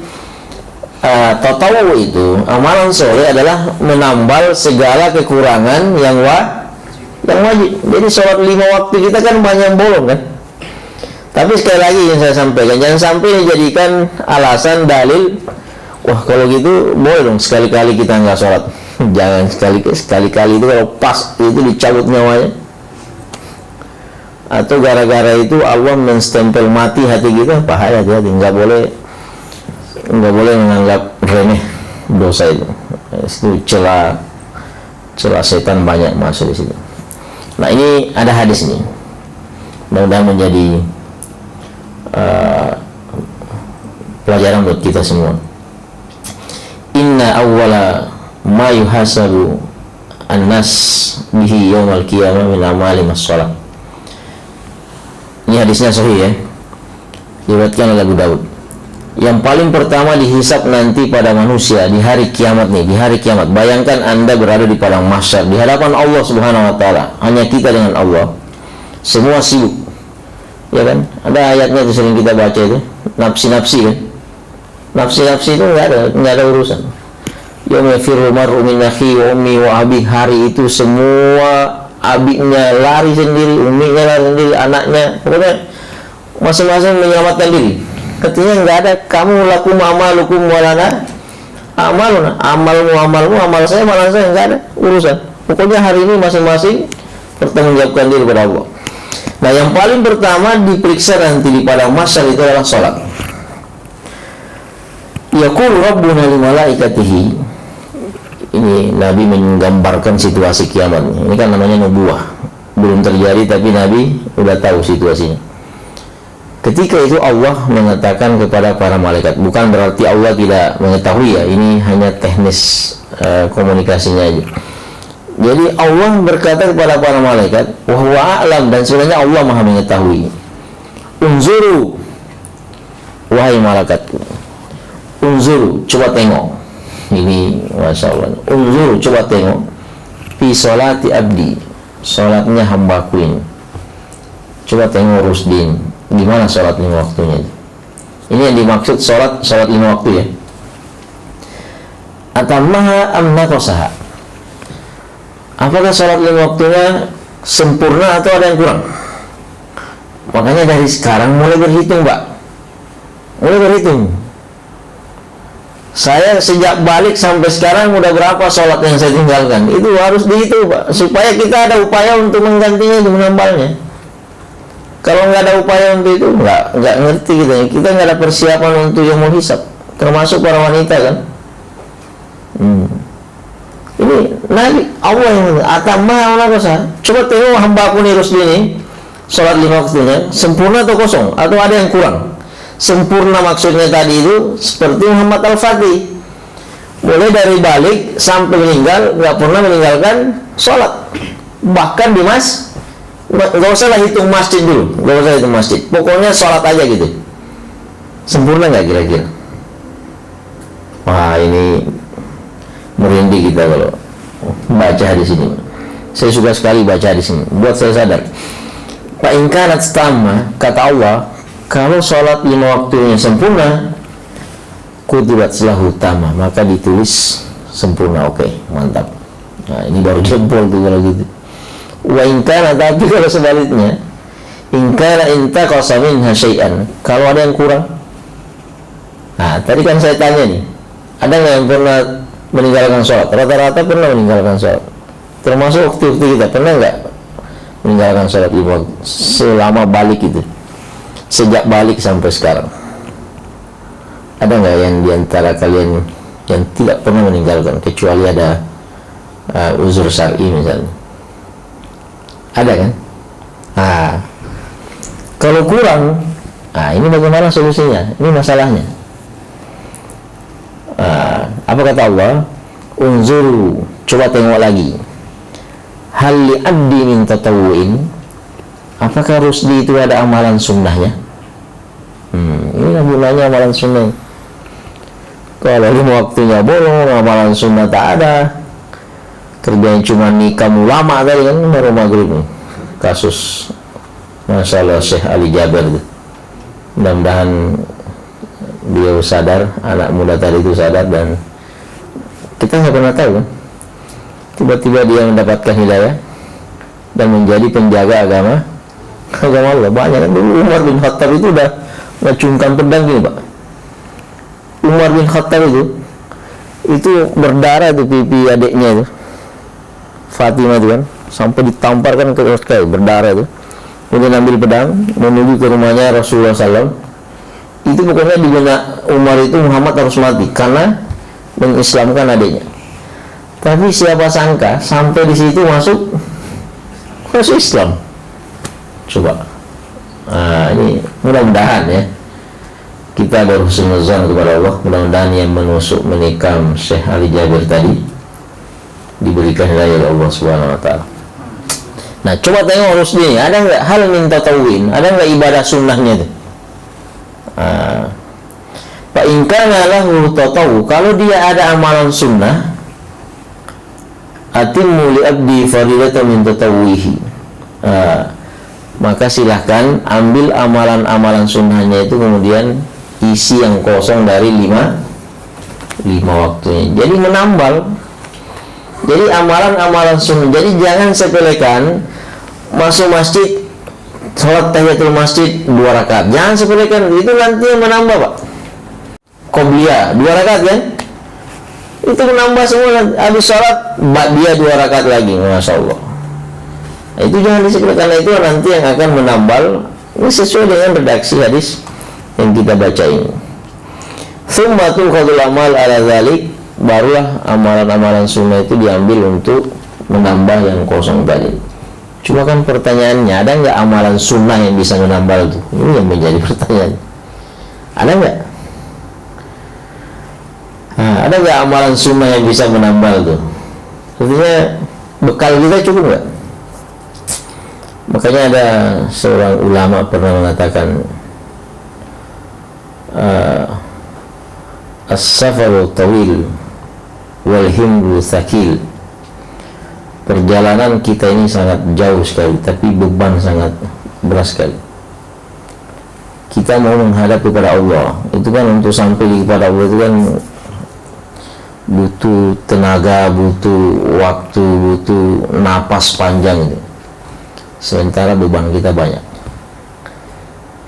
S1: tatawu itu amalan soleh adalah menambal segala kekurangan yang wajib. Jadi sholat 5 waktu kita kan banyak bolong kan. Tapi sekali lagi yang saya sampaikan, jangan sampai dijadikan alasan dalil. Wah kalau gitu boleh dong sekali-kali kita nggak sholat. Jangan sekali-kali itu kalau pas itu dicabut nyawanya, atau gara-gara itu Allah menstempel mati hati kita, bahaya. Hati-hati, nggak boleh menganggap remeh dosa itu. Itu celah setan banyak masuk di situ. Nah, ini ada hadis ini, mudah-mudahan menjadi pelajaran buat kita semua. Inna awwala ma yuhasabu an-nas bihi yaumal qiyamah min amali as-shalah. Ini hadisnya sahih ya, diriwayatkan oleh Abu Daud. Yang paling pertama dihisab nanti pada manusia di hari kiamat nih, di hari kiamat. Bayangkan Anda berada di padang mahsyar di hadapan Allah Subhanahu wa taala, hanya kita dengan Allah. Semua sibuk. Ya kan? Ada ayatnya itu sering kita baca itu, nafsi-nafsi kan. Nafsi-nafsi itu enggak ada urusan. Yauma yafirru mar'u min akhi wa ummi wa abi. Hari itu semua abinya lari sendiri, umminya lari sendiri, anaknya, pokoknya masing-masing menyelamatkan diri. Ketika enggak ada kamu lakum amalukum walana amaluna, amalmu, amal saya, enggak ada urusan. Pokoknya hari ini masing-masing bertanggungjawabkan diri kepada Allah. Nah, yang paling pertama diperiksa nanti di padang mahsyar itu adalah salat. Yaqulu rabbuna lil malaikatihi. Ini Nabi menggambarkan situasi kiamat. Ini kan namanya nubuah, belum terjadi tapi Nabi udah tahu situasinya. Ketika itu Allah mengatakan kepada para malaikat, bukan berarti Allah tidak mengetahui ya, ini hanya teknis komunikasinya aja. Jadi Allah berkata kepada para malaikat, wa huwa a'lam, dan sebenarnya Allah Maha mengetahui. Unzuru, wahai malaikatku, unzuru, coba tengok. Ini Masya Allah, unzuru, coba tengok, fi sholati abdi, sholatnya hambaku ini. Coba tengok Rusdin, gimana sholat 5 waktunya. Ini yang dimaksud sholat 5 waktu ya. Atammaha am naqasaha, apakah sholat 5 waktunya sempurna atau ada yang kurang? Makanya dari sekarang mulai berhitung, Pak. Mulai berhitung. Saya sejak balik sampai sekarang udah berapa sholat yang saya tinggalkan. Itu harus dihitung, Pak, supaya kita ada upaya untuk menggantinya, untuk menambalnya. Kalau nggak ada upaya untuk itu, nggak ngerti kita nggak ada persiapan untuk yang mau hisab, termasuk para wanita kan. Ini Nabi Allah yang atamah Allah. Coba tengok hamba aku nih Rusdi ini, sholat 5 waktunya sempurna atau kosong, atau ada yang kurang. Sempurna maksudnya tadi itu seperti Muhammad Al-Fatih, mulai dari balik sampai meninggal nggak pernah meninggalkan sholat. Bahkan di nggak usah lah hitung masjid dulu, nggak usah hitung masjid, pokoknya sholat aja gitu. Sempurna nggak kira-kira? Wah, ini merinding kita kalau baca di sini. Saya suka sekali baca di sini, buat saya sadar. Fa in kanat tamma, kata Allah, kalau sholat 5 waktunya sempurna, kutibat lahu tamma, maka ditulis sempurna. Oke, mantap. Nah, ini baru jempol tuh kalau gitu. Wa in kana, tapi kalau sebaliknya, in kana intaqasa minha syai'an, kalau ada yang kurang. Nah, tadi kan saya tanya nih, ada nggak yang pernah meninggalkan sholat? Rata-rata pernah meninggalkan sholat, termasuk waktu kita. Pernah nggak meninggalkan sholat selama balik itu, sejak balik sampai sekarang? Ada nggak yang diantara kalian yang tidak pernah meninggalkan kecuali ada uzur syar'i misalnya? Ada kan? Nah, kalau kurang, nah ini bagaimana solusinya? Ini masalahnya. Apa kata Allah? Unzuru, coba tengok lagi. Hal li abdi min tatawu'in, apakah Rusdi itu ada amalan sunnahnya? Ini gunanya amalan sunnah. Kalau 5 waktunya bolong, amalan sunnah tak ada, kerjanya cuma nikah ulama tadi kan, baru maghrib nih. Kasus masalah Syekh Ali Jaber itu. Mudah-mudahan beliau sadar, anak muda tadi itu sadar, dan kita nggak pernah tahu kan, tiba-tiba dia mendapatkan hidayah dan menjadi penjaga agama Allah. Banyak kan, dulu Umar bin Khattab itu udah ngacungkan pedang gini, Pak. Umar bin Khattab itu berdarah tuh pipi adiknya itu Fatimah itu kan, sampai ditamparkan ke kayu berdarah itu. Kemudian ambil pedang menuju ke rumahnya Rasulullah SAW. Itu pokoknya di benak Umar itu Muhammad harus mati karena mengislamkan adiknya. Tapi siapa sangka sampai di situ masuk Islam. Coba. Nah, ini mudah-mudahan ya kita ada husnuzan kepada Allah, mudah-mudahan yang menusuk menikam Syekh Ali Jabir tadi diberikan hidayah oleh Allah Subhanahu wa taala. Nah, coba tengok Rusdi, ada nggak hal min tatawuin, ada nggak ibadah sunnahnya itu? Fa in kana lahu tatawu, kalau dia ada amalan sunnah, atimmu li abdi faridatan min tatawwihi. Maka silahkan ambil amalan-amalan sunnahnya itu, kemudian isi yang kosong dari lima waktunya. Jadi menambal. Jadi amalan-amalan sunnah. Jadi jangan sepelekan masuk masjid, sholat tahiyatul masjid 2 rakaat. Jangan sepelekan, itu nanti menambah, Pak. Qobliyah 2 rakaat kan? Itu menambah semua. Habis sholat dia 2 rakaat lagi, masya Allah. Itu jangan disepelekan, itu nanti yang akan menambal. Ini sesuai dengan redaksi hadis yang kita baca ini. Tsumma tukhadul amal ala dzalik, barulah amalan-amalan sunnah itu diambil untuk menambah yang kosong tadi. Cuma kan pertanyaannya, ada nggak amalan sunnah yang bisa menambal itu? Ini yang menjadi pertanyaan. Ada nggak? Ada nggak amalan sunnah yang bisa menambal itu? Artinya bekal kita cukup nggak? Makanya ada seorang ulama pernah mengatakan, as-safaru tawil wal himlu thaqil. Perjalanan kita ini sangat jauh sekali, tapi beban sangat berat sekali. Kita mau menghadap kepada Allah, itu kan untuk sampai kepada Allah itu kan butuh tenaga, butuh waktu, butuh napas panjang itu. Sementara beban kita banyak.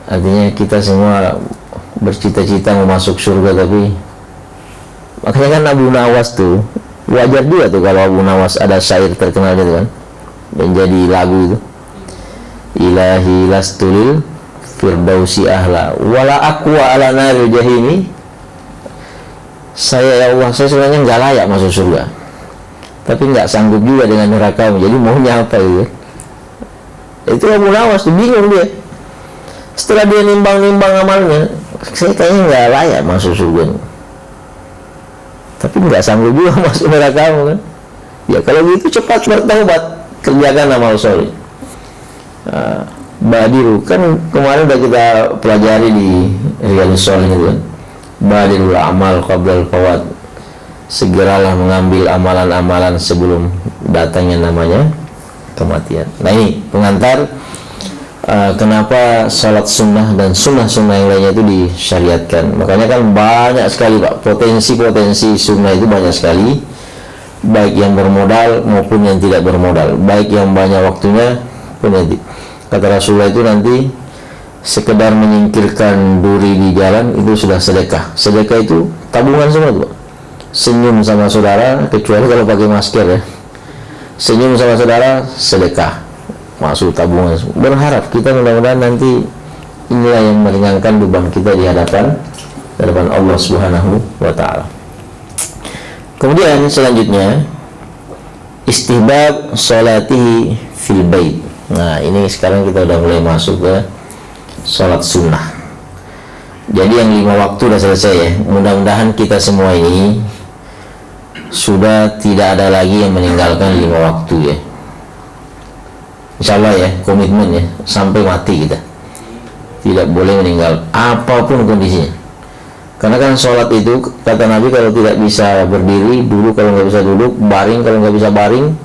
S1: Artinya kita semua bercita-cita mau masuk surga, tapi makanya kan Abu Nawas tuh wajar juga tuh kalau Abu Nawas ada syair terkenal gitu kan, dan jadi lagu itu, ilahi lastulil firdausi ahla wala aqwa ala naril jahimi. Saya, ya Allah, saya sebenarnya nggak layak masuk surga, tapi nggak sanggup juga dengan neraka. Jadi maunya apa itu? Itu Abu Nawas tuh bingung dia. Setelah dia nimbang-nimbang amalnya, saya kayaknya nggak layak masuk surga, tapi nggak sanggup juga masuk neraka kan. Ya kalau gitu cepat bertaubat, kerjakan amal soleh. Badiru kan kemarin udah kita pelajari di Riyadhus Shalihin itu kan. Badirul amal qabla al-fawat. Segeralah mengambil amalan-amalan sebelum datangnya namanya kematian. Nah ini pengantar kenapa salat sunnah dan sunnah-sunnah yang lainnya itu disyariatkan. Makanya kan banyak sekali, Pak, potensi-potensi sunnah itu banyak sekali, baik yang bermodal maupun yang tidak bermodal, baik yang banyak waktunya pun nanti. Kata Rasulullah itu nanti sekedar menyingkirkan duri di jalan itu sudah sedekah. Sedekah itu tabungan semua tuh, Pak. Senyum sama saudara, kecuali kalau pakai masker ya, senyum sama saudara sedekah, masuk tabungan. Berharap kita mudah-mudahan nanti inilah yang meringankan beban kita di hadapan Allah Subhanahu wa taala. Kemudian selanjutnya istihbab salatihi fil bait. Nah, ini sekarang kita udah mulai masuk ke salat sunnah. Jadi yang 5 waktu udah selesai ya. Mudah-mudahan kita semua ini sudah tidak ada lagi yang meninggalkan 5 waktu ya. Insyaallah ya, komitmen ya, sampai mati kita tidak boleh meninggal apapun kondisinya. Karena kan sholat itu kata Nabi kalau tidak bisa berdiri, duduk kalau nggak bisa duduk, baring kalau nggak bisa baring,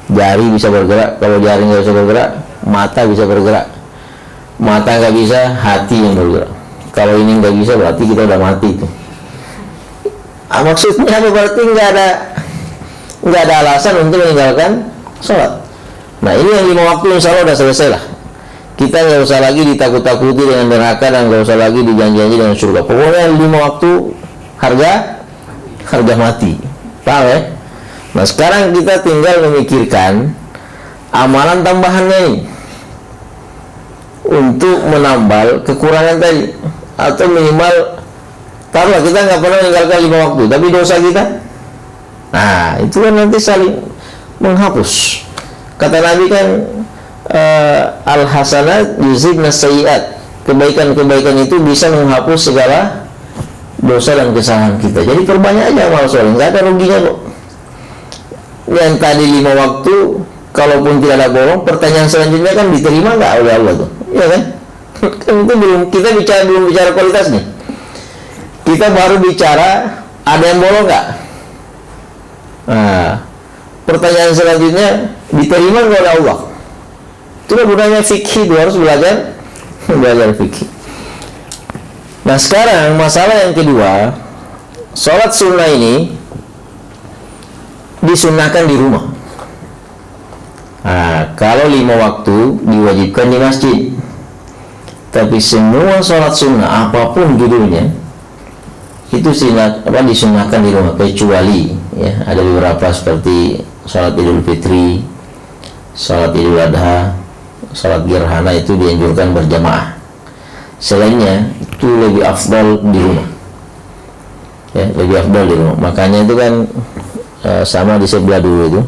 S1: jari bisa bergerak, kalau jari nggak bisa bergerak, mata bisa bergerak. Mata nggak bisa, hati yang bergerak. Kalau ini nggak bisa berarti kita udah mati itu. Maksudnya apa? Berarti nggak ada alasan untuk meninggalkan sholat. Nah ini yang 5 waktu insya Allah udah selesai lah. Kita nggak usah lagi ditakut-takuti dengan neraka dan nggak usah lagi dijanji-janji dengan surga. Pokoknya 5 waktu harga mati. Paham ya? Nah sekarang kita tinggal memikirkan amalan tambahannya ini untuk menambal kekurangan tadi, atau minimal taruhlah kita nggak pernah meninggalkan 5 waktu tapi dosa kita, nah itu kan nanti saling menghapus. Kata Nabi kan, al hasanat yuzhibna sayyiat, kebaikan-kebaikan itu bisa menghapus segala dosa dan kesalahan kita. Jadi perbanyak aja amal soleh, nggak ada ruginya kok. Yang tadi 5 waktu, kalaupun tidak ada bolong, pertanyaan selanjutnya kan diterima nggak oleh Allah tuh, ya kan? Kan itu belum bicara kualitas nih. Kita baru bicara ada yang bolong nggak. Nah, pertanyaan selanjutnya diterima nggak oleh Allah. Itu gunanya fikih, harus belajar fikih. Nah sekarang masalah yang kedua, sholat sunnah ini disunahkan di rumah. Nah, kalau 5 waktu diwajibkan di masjid, tapi semua sholat sunnah apapun judulnya itu disunahkan di rumah, kecuali ya ada beberapa seperti sholat Idul Fitri, sholat Idul Adha, sholat gerhana itu dianjurkan berjamaah. Selainnya itu lebih afdal di rumah, ya lebih afdal di rumah. Makanya itu kan sama di sebelah dulu itu,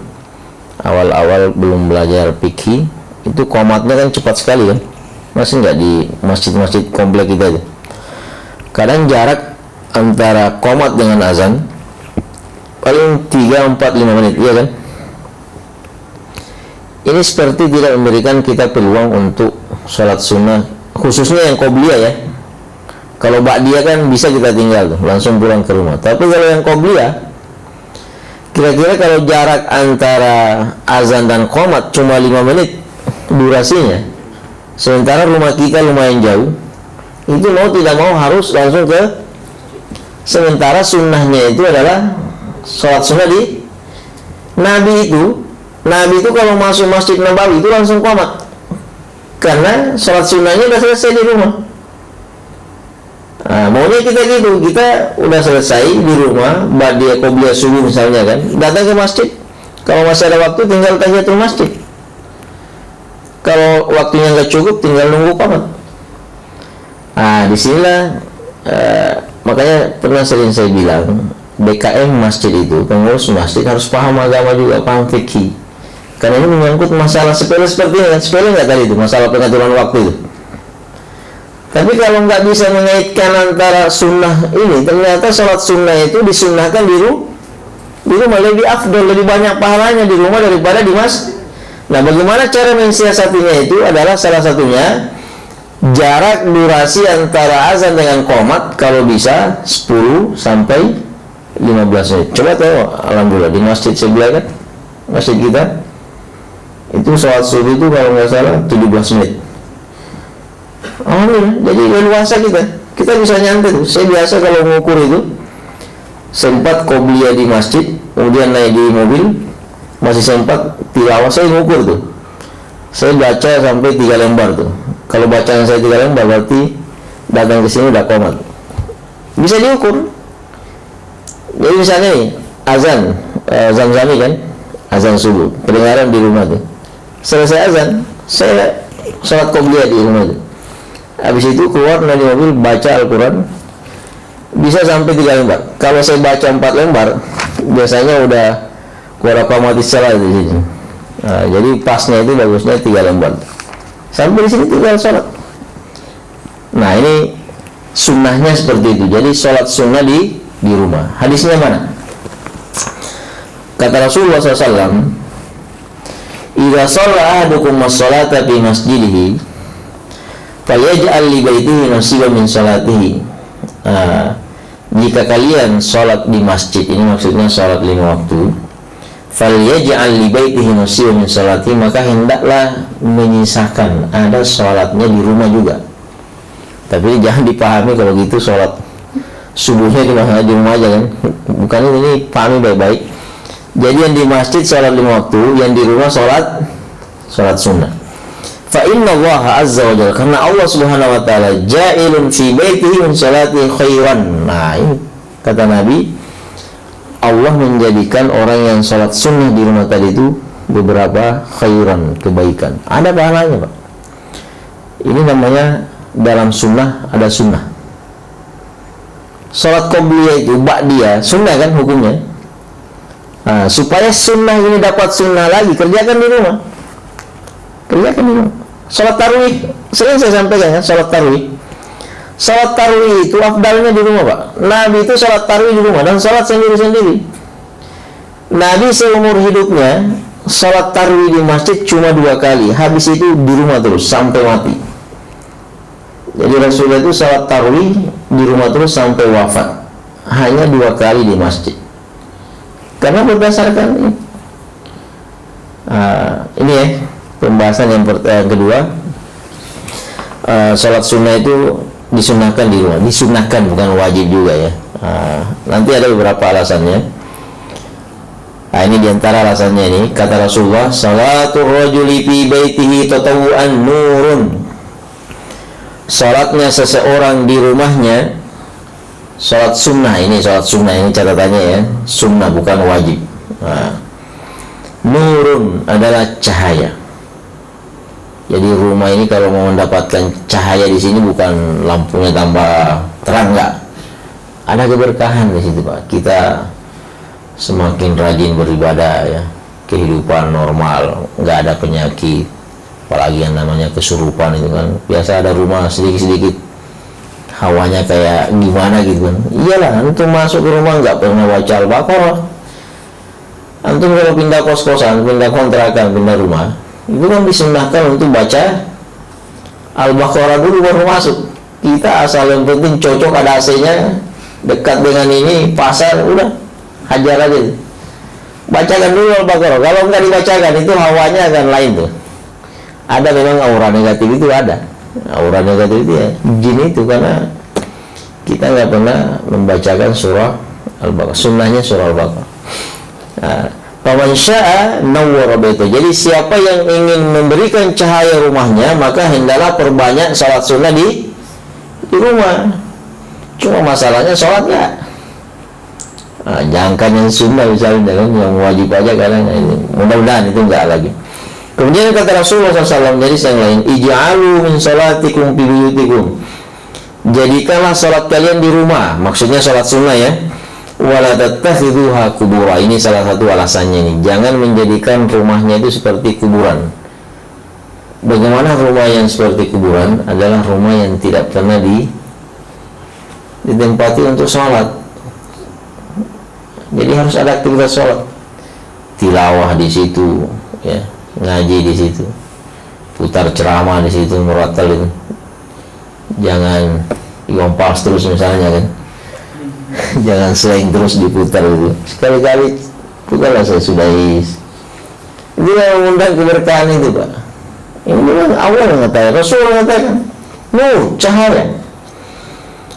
S1: awal-awal belum belajar fikih itu qomatnya kan cepat sekali kan, masih nggak di masjid-masjid komplek kita itu. Kadang jarak antara qomat dengan azan paling 3, 4, 5 menit, iya kan? Ini seperti tidak memberikan kita peluang untuk sholat sunnah, khususnya yang qobliyah ya. Kalau ba'diyah kan bisa kita tinggal tuh, langsung pulang ke rumah. Tapi kalau yang qobliyah, kira-kira kalau jarak antara azan dan qomat cuma 5 menit durasinya, sementara rumah kita lumayan jauh, itu mau tidak mau harus langsung ke. Sementara sunnahnya itu adalah sholat sunnah di Nabi itu kalau masuk Masjid Nabawi itu langsung qomat, karena sholat sunnahnya udah selesai di rumah. Nah, maunya kita gitu, kita udah selesai di rumah, ba'diyah qobliyah subuh misalnya kan, datang ke masjid, kalau masih ada waktu tinggal tahiyatul masjid, kalau waktunya nggak cukup tinggal nunggu qomat. Nah disinilah makanya pernah sering saya bilang, BKM masjid itu, pengurus masjid harus paham agama juga, paham fikih, karena ini menyangkut masalah sepele seperti ini. Sepele nggak tadi itu masalah pengaturan waktu itu, tapi kalau nggak bisa mengaitkan antara sunnah ini, ternyata sholat sunnah itu disunnahkan di rumah lebih afdol, lebih banyak pahalanya di rumah daripada di masjid. Nah bagaimana cara mensiasatinya itu adalah salah satunya jarak durasi antara azan dengan qomat kalau bisa 10 sampai 15 menit. Coba tahu, alhamdulillah di masjid sebelah kan, masjid kita itu sholat subuh itu kalau nggak salah 17 menit. Alhamdulillah, jadi leluasa kita bisa nyantai tuh. Saya biasa kalau mengukur itu, sempat qobliyah di masjid, kemudian naik di mobil, masih sempat tilawah, saya mengukur tuh, saya baca sampai 3 lembar tuh. Kalau bacaan saya 3 lembar berarti datang ke sini udah qomat. Bisa diukur. Jadi misalnya nih azan Zamzami kan, azan subuh, kedengaran di rumah tuh. Selesai azan, saya sholat qobliyah di rumah tuh. Habis itu keluar dari mobil baca Al-Quran, bisa sampai 3 lembar. Kalau saya baca 4 lembar, biasanya udah keluar qomatis salah di sini. Nah, jadi pasnya itu bagusnya 3 lembar. Sampai di sini tinggal sholat. Nah ini sunnahnya seperti itu. Jadi sholat sunnah di rumah. Hadisnya mana? Kata Rasulullah SAW, "Idza shalla ahadukum as-salata fi masjidihi, falyaj'al li baitihi nasiban min salatihi." Jika kalian sholat di masjid, ini maksudnya sholat 5 waktu, falyaj'al li baitihi nasiban min salatihi, maka hendaklah menyisakan ada sholatnya di rumah juga. Tapi jangan dipahami kalau gitu sholat subuhnya di rumah aja kan, bukan. Ini pahami baik-baik. Jadi yang di masjid sholat 5 waktu, yang di rumah sholat sunnah. Fa inna Allah azza wa jalla, karena Allah subhanahu wa ta'ala ja'ilun fi baitihi min salati khairan. Nah ini kata Nabi, Allah menjadikan orang yang sholat sunnah di rumah tadi itu beberapa khairan, kebaikan. Ada pahalanya, Pak. Ini namanya dalam sunnah ada sunnah. Sholat qobliyah itu ba'diyah, sunnah kan hukumnya. Nah, supaya sunnah ini dapat sunnah lagi, kerjakan di rumah. Kerjakan di rumah. Sholat tarawih, sering saya sampaikan ya, sholat tarawih. Sholat tarawih itu afdalnya di rumah, Pak. Nabi itu sholat tarawih di rumah dan sholat sendiri-sendiri. Nabi seumur hidupnya sholat tarawih di masjid cuma 2 kali. Habis itu di rumah terus sampai mati. Jadi Rasulullah itu sholat tarawih di rumah terus sampai wafat. Hanya 2 kali di masjid. Karena berdasarkan ini ya pembahasan yang kedua. Sholat sunnah itu disunahkan di rumah, disunahkan bukan wajib juga ya. Nanti ada beberapa alasannya. Ini diantara alasannya ini kata Rasulullah, salatul rajuli fi baitihi tatawu'an nurun. Salatnya seseorang di rumahnya, salat sunnah ini catatannya ya, sunnah bukan wajib. Nurun adalah cahaya. Jadi rumah ini kalau mau mendapatkan cahaya di sini bukan lampunya tambah terang, enggak. Ada keberkahan di situ, Pak. Kita semakin rajin beribadah ya, kehidupan normal, enggak ada penyakit, apalagi yang namanya kesurupan itu kan. Biasa ada rumah sedikit-sedikit hawanya kayak gimana gitu kan. Iyalah, antum masuk ke rumah enggak pernah baca Al-Baqarah. Antum kalau pindah kos-kosan, pindah kontrakan, pindah rumah, itu kan disunahkan untuk baca Al-Baqarah dulu baru masuk. Kita asal yang penting cocok, ada AC-nya, dekat dengan ini pasar, udah hajar aja. Bacakan dulu Al-Baqarah. Kalau nggak dibacakan itu hawanya akan lain tuh. Ada memang aura negatif itu ada. Aura negatif itu ya jin itu, karena kita nggak pernah membacakan surah Al-Baqarah. Sunnahnya surah Al-Baqarah. Faman syaa nawwara baitahu. Jadi siapa yang ingin memberikan cahaya rumahnya, maka hendaklah perbanyak salat sunnah di rumah. Cuma masalahnya salat enggak. Jangankan yang sunnah misalnya, jangan yang wajib aja, karena ini mudah-mudahan itu enggak lagi. Kemudian kata Rasulullah SAW jadi yang lain, ij'alu min salatikum fi buyutikum. Jadikanlah salat kalian di rumah, maksudnya salat sunnah ya. Wala tattakhidhuha qubura. Ini salah satu alasannya nih. Jangan menjadikan rumahnya itu seperti kuburan. Bagaimana rumah yang seperti kuburan? Adalah rumah yang tidak pernah ditempati untuk sholat. Jadi harus ada aktivitas sholat. Tilawah di situ, ya, ngaji di situ, putar ceramah di situ, murattal itu. Jangan diompals terus misalnya kan. Jangan selain terus diputar itu. Sekali-kali putarlah, saya sudahi. Itu yang mengundang keberkahan itu, Pak. Ini memang Allah mengatakan, Rasul mengatakan, nur, cahaya.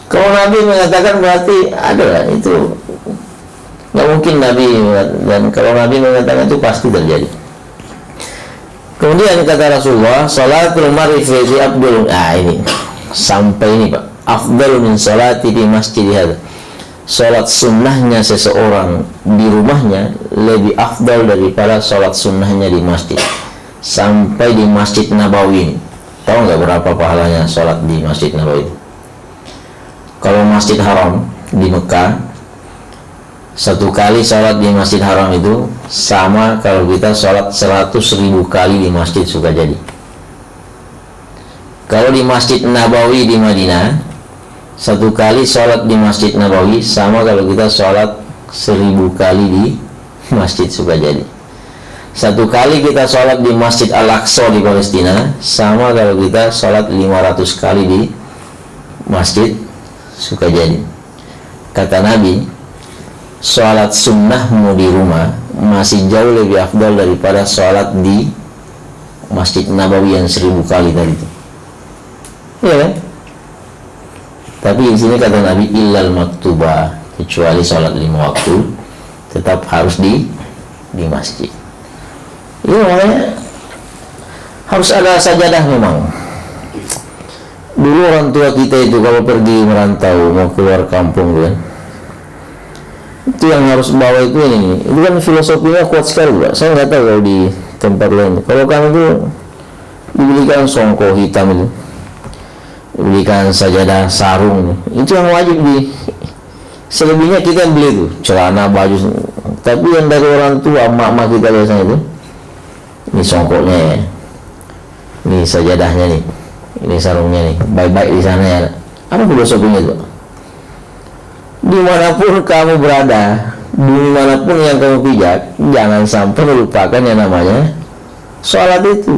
S1: Kalau Nabi mengatakan berarti ada itu. Nggak mungkin Nabi, dan kalau Nabi mengatakan itu pasti terjadi. Kemudian kata Rasulullah, salatul mar'i fi abdul. Ini sampai ini, Pak. Afdal min salati di masjid hadza. Salat sunnahnya seseorang di rumahnya lebih afdal daripada salat sunnahnya di masjid. Sampai di Masjid Nabawi. Tahu nggak berapa pahalanya salat di Masjid Nabawi? Kalau Masjid Haram di Mekah, 1 kali salat di Masjid Haram itu sama kalau kita salat 100.000 kali di Masjid Sukajadi. Kalau di Masjid Nabawi di Madinah, 1 kali sholat di Masjid Nabawi sama kalau kita sholat 1000 kali di Masjid Sukajadi. 1 kali kita sholat di Masjid Al-Aqsa di Palestina sama kalau kita sholat 500 kali di Masjid Sukajadi. Kata Nabi, sholat sunnahmu di rumah masih jauh lebih afdal daripada sholat di Masjid Nabawi yang 1000 kali tadi itu. Iya kan? Tapi di sini kata Nabi illal maktubah, kecuali sholat 5 waktu tetap harus di masjid. Ini makanya harus ada sajadah memang. Dulu orang tua kita itu kalau pergi merantau mau keluar kampung kan, Itu yang harus bawa itu ini. Itu kan filosofinya kuat sekali, Pak. Saya nggak tahu kalau di tempat lain. Kalau kami itu diberikan songkok hitam itu, diberikan sajadah sarung, itu yang wajib di. Selebihnya kita yang beli itu celana, baju. Tapi yang dari orang tua, emak-emak kita biasanya itu, ini songkoknya ya, ini sajadahnya nih, ini sarungnya nih, baik-baik di sana ya. Apa filosofinya itu? Dimanapun kamu berada, dimanapun yang kamu pijak, jangan sampai melupakan yang namanya sholat itu.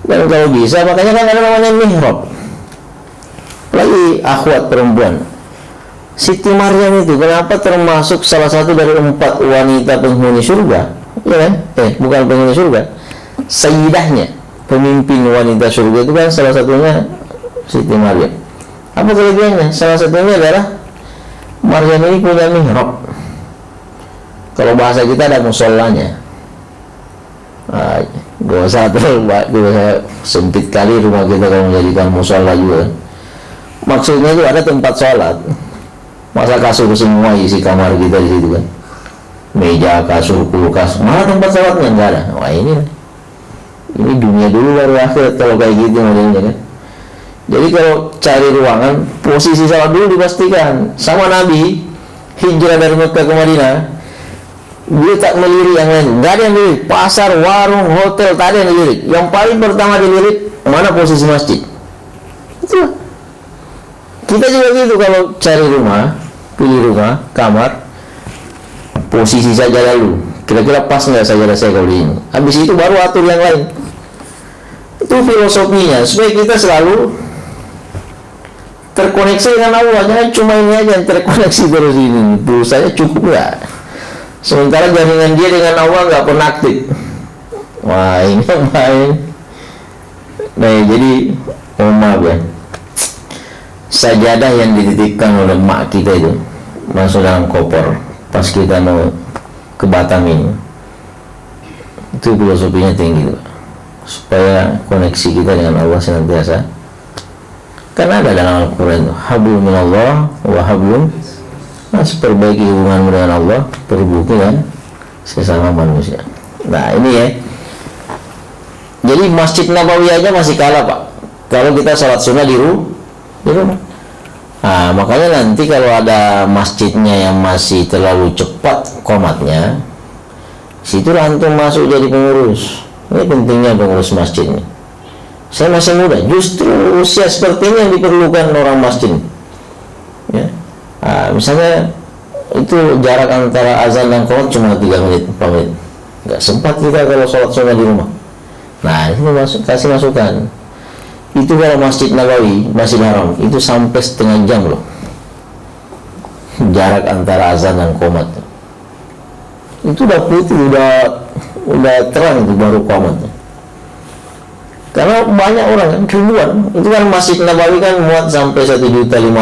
S1: Dan kalau bisa, makanya kan ada namanya mihrab. Lagi akhwat perempuan, Siti Maryam itu kenapa termasuk salah satu dari 4 wanita penghuni surga? Ya kan? Bukan penghuni surga, sayyidahnya, pemimpin wanita surga itu kan salah satunya Siti Maryam. Apa kelebihannya? Salah satunya adalah Maryam ini punya mihrab. Kalau bahasa kita ada musolanya. Gak usah sempit kali rumah kita kalau menjadikan musola juga. Maksudnya itu ada tempat sholat. Masa kasur semua isi kamar kita di situ kan? Meja, kasur, kulkas, mana tempat sholatnya? Enggak ada. Wah ini dunia dulu baru akhirat kalau kayak gitu modelnya kan. Jadi kalau cari ruangan, posisi sholat dulu dipastikan. Sama Nabi hijrah dari Mekah ke Madinah, dia tak melirik yang lain, nggak ada yang dilirik. Pasar, warung, hotel, tak ada yang dilirik. Yang paling pertama dilirik mana posisi masjid. Itu kita juga gitu kalau cari rumah, pilih rumah, kamar, posisi saja dulu. Kira-kira pas nggak saja saya kalau di ini. Habis itu baru atur yang lain. Itu filosofinya supaya kita selalu terkoneksi dengan Allah. Jangan cuma ini aja yang terkoneksi terus ini. Saya cukup nggak? Sementara jaringan dia dengan Allah nggak pernah aktif. Wah ini yang main. Nah jadi maaf ya, sajadah yang dititipkan oleh mak kita itu masuk dalam koper pas kita mau ke Batam ini, itu filosofinya tinggi Pak. Supaya koneksi kita dengan Allah senantiasa. Karena ada dalam Al-Quran itu hablum minallah wa hablum, perbaiki hubunganmu dengan Allah, perbaiki kan sesama manusia. Nah ini ya, jadi Masjid Nabawi aja masih kalah Pak kalau kita sholat sunnah di rumah. Nah makanya nanti kalau ada masjidnya yang masih terlalu cepat komatnya, situ antum masuk jadi pengurus. Ini pentingnya pengurus masjid ini. Saya masih muda, justru usia seperti ini yang diperlukan orang masjid ya. Misalnya itu jarak antara azan dan qomat cuma 3 menit, 4 menit, nggak sempat kita kalau sholat sunnah di rumah. Nah ini kasih masukan. Itu kalau Masjid Nabawi, Masjid Haram itu sampai setengah jam loh jarak antara azan dan qomat. Itu udah putih, udah terang itu baru qomat. Karena banyak orang kan, ribuan. Itu kan Masjid Nabawi kan muat sampai 1.500.000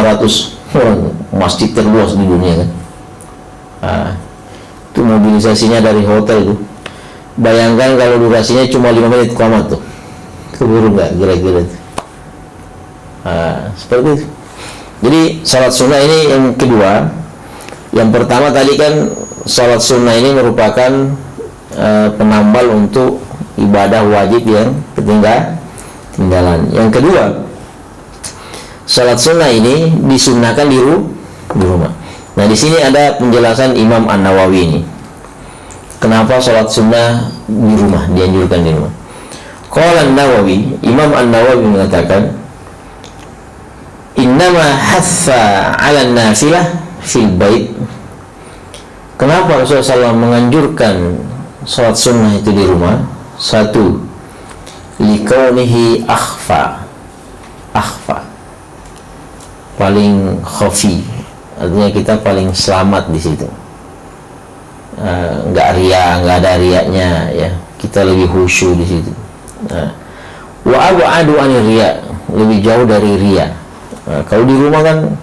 S1: orang, masjid terluas di dunia kan. Itu mobilisasinya dari hotel itu. Bayangkan kalau durasinya cuma 5 menit qomat tuh, keburu nggak kira-kira itu. Seperti itu. Jadi salat sunnah ini yang kedua. Yang pertama tadi kan salat sunnah ini merupakan penambal untuk ibadah wajib yang ketinggalan. Yang kedua, salat sunnah ini disunnahkan di rumah. Nah di sini ada penjelasan Imam An-Nawawi ini. Kenapa salat sunnah di rumah dianjurkan di rumah? Qala An-Nawawi, Imam An-Nawawi mengatakan, innama hatha 'ala nafilah fil bait. Kenapa Rasulullah SAW menganjurkan salat sunnah itu di rumah? Satu, likaunihi akhfa, paling khafi, artinya kita paling selamat di situ. Nggak ada riaknya ya, kita lebih khusyuk di situ. Wa ab'adu anir riya, lebih jauh dari riya. Kalau di rumah kan,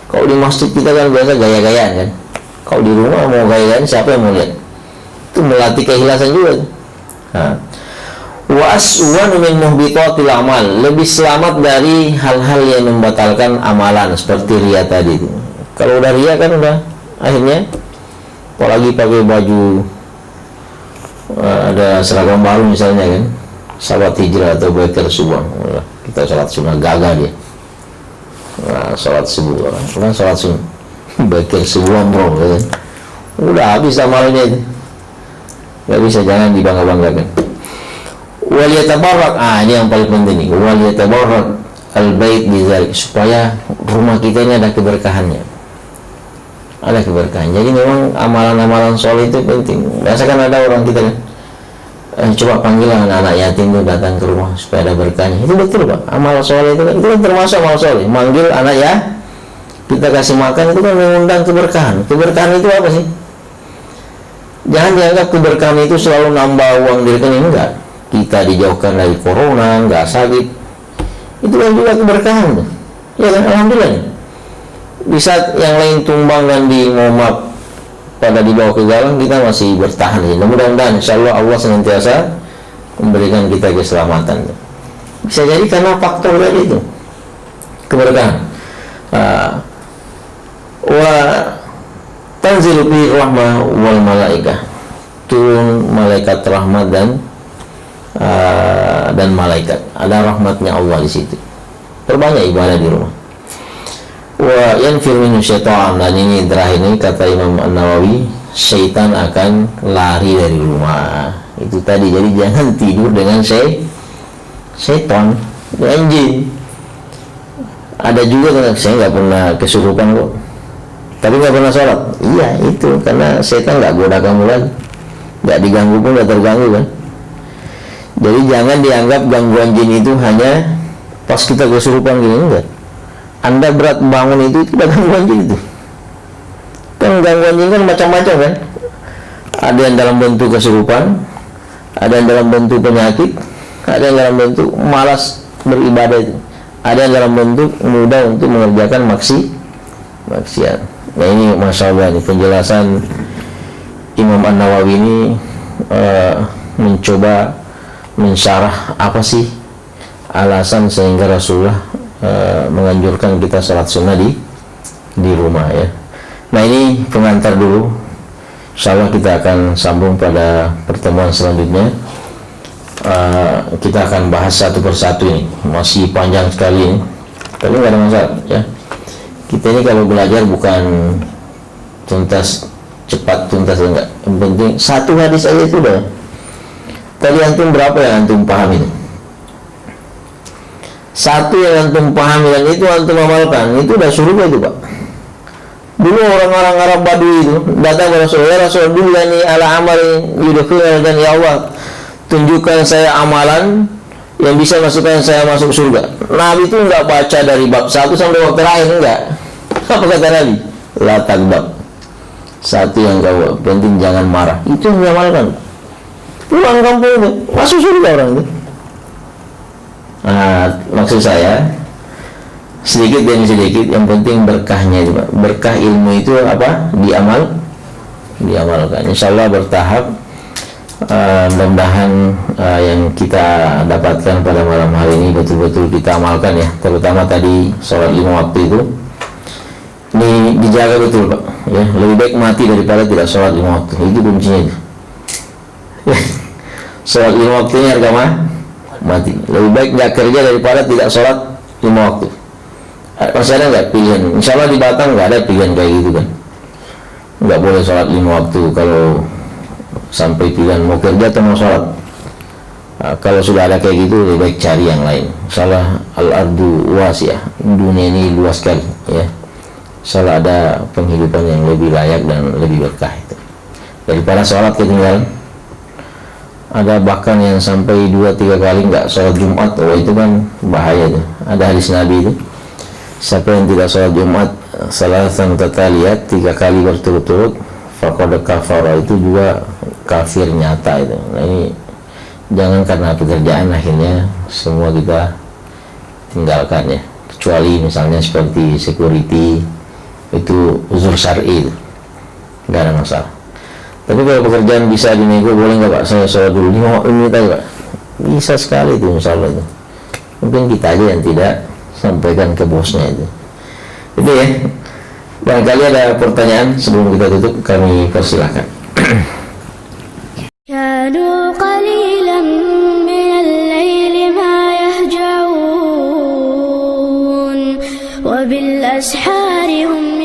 S1: kalau di masjid kita kan biasa gaya-gayaan kan. Kalau di rumah mau gaya-gayaan siapa yang mau lihat? Itu melatih keikhlasan juga. Wa aswanu min muhbitatil amal, lebih selamat dari hal-hal yang membatalkan amalan seperti riya tadi itu. Kalau udah riya kan udah akhirnya apalagi pakai baju ada seragam baru misalnya kan, sahabat hijrah atau biker subuh, kita sholat sunnah gagah dia. Nah, sholat subuh kan sholat sunnah biker subuh bro kan. Udah habis amalnya itu, nggak bisa, jangan dibangga-banggakan. Wal yatabarrak, ini yang paling penting nih, wal yatabarrak al bait bizalik, supaya rumah kita ini ada keberkahannya, ada keberkahan. Jadi memang amalan-amalan soleh itu penting. Biasakan ada orang kita kan, coba panggil anak-anak yatim itu datang ke rumah supaya ada berkahnya. Itu betul Pak, amal soleh itu kan termasuk amal soleh. Manggil anak ya, kita kasih makan itu kan mengundang keberkahan. Keberkahan itu apa sih? Jangan dianggap keberkahan itu selalu nambah uang di rekening, enggak. Kita dijauhkan dari corona, enggak sakit, itu kan juga keberkahan tuh. Ya kan, alhamdulillah. Di saat yang lain tumbang dan ngomap pada dibawa ke galang, kita masih bertahan. Mudah-mudahan insyaallah Allah senantiasa memberikan kita keselamatan. Bisa jadi karena faktor tadi itu, keberkahan. Wa tanzilu bi rahmah wal malaikah, turun malaikat rahmat dan malaikat, ada rahmatnya Allah di situ. Perbanyak ibadah di rumah. Wa yanfir minhu syaitan, dan ini terakhir ini kata Imam An-Nawawi, syaitan akan lari dari rumah. Itu tadi, jadi jangan tidur dengan syaitan, dengan jin. Ada juga kan, saya nggak pernah kesurupan kok, tapi nggak pernah sholat. Iya, itu karena syaitan nggak goda kamu lagi, nggak diganggu pun nggak terganggu kan. Jadi jangan dianggap gangguan jin itu hanya pas kita kesurupan gini, enggak. Anda berat bangun itu udah gangguan jin itu. Kan gangguan jin kan macam-macam kan. Ada yang dalam bentuk kesurupan, ada yang dalam bentuk penyakit, ada yang dalam bentuk malas beribadah itu, ada yang dalam bentuk mudah untuk mengerjakan maksiat. Nah ini Masya Allah, ini penjelasan Imam An-Nawawi ini mencoba mensyarah apa sih alasan sehingga Rasulullah menganjurkan kita sholat sunnah di rumah ya. Nah ini pengantar dulu, insyaallah kita akan sambung pada pertemuan selanjutnya. Kita akan bahas satu persatu, ini masih panjang sekali ini, tapi nggak ada masalah ya. Kita ini kalau belajar bukan cepat tuntas enggak, yang penting satu hadis aja itu udah. Tadi antum berapa yang antum paham ini? Satu yang antum pahami dan itu antum amalkan, itu udah surga itu Pak. Dulu orang-orang Arab Badui itu datang ke Rasul, ya Rasul dulu ini ala amal yudkhilul, dan ya Allah tunjukkan saya amalan yang bisa masukkan saya masuk surga. Nabi itu enggak baca dari bab 1 sampai bab terakhir, enggak. Apa kata Nabi? La tagbab. Satu yang kau penting jangan marah. Itu yang diamalkan. Pulang kampung itu masuk surga orang itu. Nah, maksud saya sedikit demi sedikit, yang penting berkahnya itu Pak. Berkah ilmu itu apa? Diamalkan. Insyaallah bertahap. Mudah-mudahan yang kita dapatkan pada malam hari ini betul-betul kita amalkan ya. Terutama tadi sholat 5 waktu itu, ini dijaga betul Pak ya. Lebih baik mati daripada tidak sholat 5 waktu. Itu kuncinya itu. Sholat 5 waktunya harga mati. Lebih baik nggak kerja daripada tidak sholat 5 waktu. Masih ada nggak pilihan? Insya Allah di Batam nggak ada pilihan kayak gitu kan. Nggak boleh sholat 5 waktu kalau sampai pilihan mau kerja atau mau sholat. Kalau sudah ada kayak gitu, lebih baik cari yang lain. Insya Allah al-ardu wasi'ah, dunia ini luas sekali ya. Insya Allah ada penghidupan yang lebih layak dan lebih berkah itu daripada sholat ketinggalan. Ada bahkan yang sampai 2-3 kali nggak sholat Jumat. Oh itu kan bahaya tuh. Ada hadis Nabi itu, siapa yang tidak sholat Jumat salatan tataliyat, 3 kali berturut-turut, faqad kafara, itu juga kafir nyata itu. Nah ini jangan karena pekerjaan akhirnya semua kita tinggalkan ya, kecuali misalnya seperti security, itu uzur syar'i itu nggak ada masalah. Tapi kalau pekerjaan bisa dinego, boleh nggak Pak saya sholat dulu 5 menit aja Pak? Bisa sekali itu insyaallah itu. Mungkin kita aja yang tidak sampaikan ke bosnya itu ya. Barangkali ada pertanyaan sebelum kita tutup, kami persilahkan.
S2: كانوا قليلا من الليل ما يهجعون وبالأسحار هم